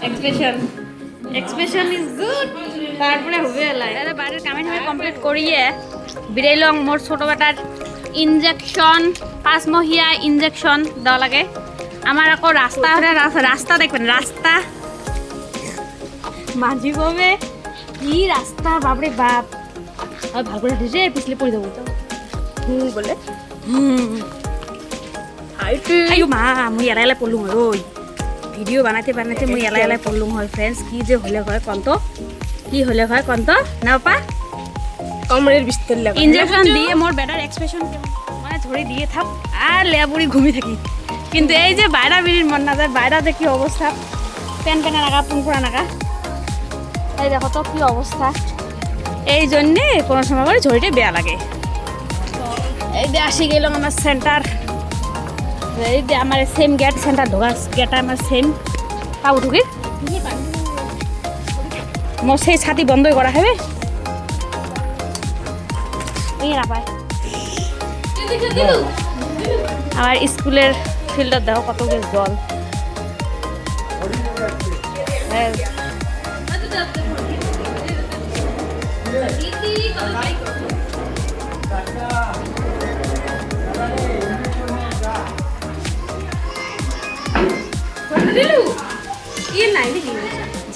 expression expression is good তারপরে হবে লাই দাদা বাড়ির কামে ঠামে কমপ্লিট করিয়ে বিরাইলং মোর ছোট বেটার ইনজেকশন 5 মহিয়া ইনজেকশন দেওয়া লাগে আমার আকৌ রাস্তা দেখবেন রাস্তা মাঝি কবে কি রাস্তা বাপরে বাপ আর ভালো করে ঢেসে পিছলে পড়ে যাবো তো বলে আইও মা মুই এলাই পড়লুম হয় ওই ভিডিও বানাতে বানাতে মুই এলাই পড়লুম হয় ফ্রেন্ডস কি যে হলে হয় কন্ত কি হলে হয় কন্ত না পা কমরের বিস্তর লাগা ইনজেকশন দিয়ে মোর বেটার এক্সপ্রেশন মানে ধরে দিয়ে থাক আর লেবুড়ি ঘুমি থাকি কিন্তু এই যে বাইরা বিড়ির মন না যায় বাইরা দেখি অবস্থা প্যান প্যানা নাগা পুনপুরা নাগা এই দেখো তো কি অবস্থা এই জন্যে কোনো সময় করে ঝড়িটা বেয়া লাগে এই যে আসি গেলাম আমার সেন্টার এই যে আমার সেম গেট সেন্টার ঢোকা গেট আমার সেম পাবো ঢুকি মোর সেই ছাতি বন্ধই করা হবে এই না পায় আমার স্কুলের ফিল্ডার দেখো কত বেশ জল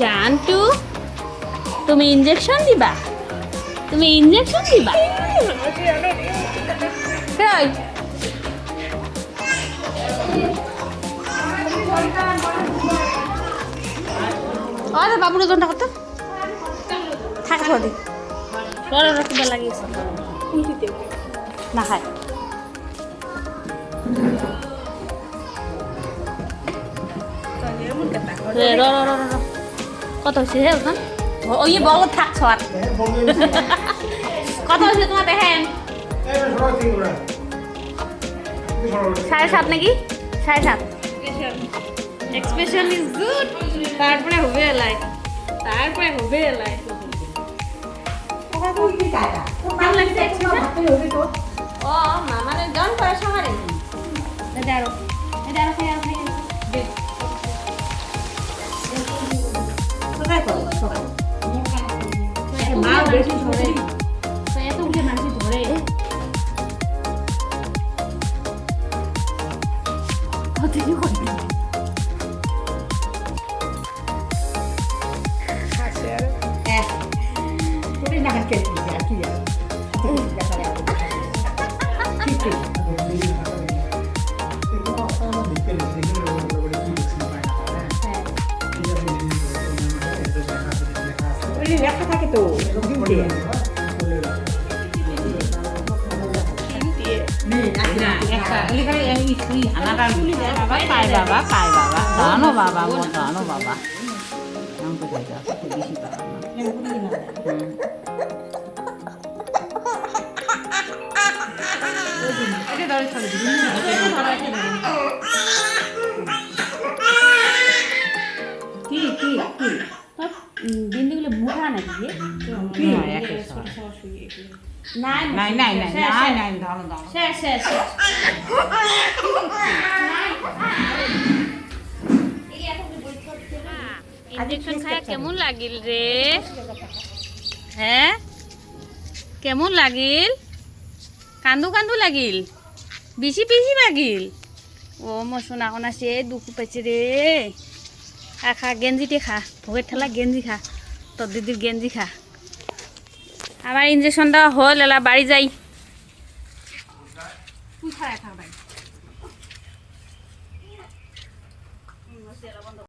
জানটু তুমি ইনজেকশন দিবা আরে বাবুর ওজনটা কত থাকা সদি কিবা লাগিয়েছে না খায় কত হয়েছে হে ওজন ওই বহুত থাকছ আর কত হয়েছে তোমার দেখেন 7.5 নাকি 7.5 এক্সপ্রেশন ইজ গুড তারপরে হবে এলাই কেমন লাগছে এক্সপ্রেশন ও মানে জন করে সমারে দাঁড়ো খাই দে কোথায় করো মা বেশি ধরে তো এত উঠে মাসি ধরে কত কি করবি থাকে তো বিন্দুগুলো মুখা নাকি ইনজেকশন খায় কেমন লাগিল রে হ্যাঁ কেমন লাগিল কান্দু লাগিল বেশি লাগিল ও মো সোনা কোনা সে দুঃখ পাইছে রে খা গেঞ্জিতে খা ভোগের ঠেলা গেঞ্জি খা তোর দিদির গেঞ্জি খা আমার ইনজেকশনটা হল এলা বাড়ি যাই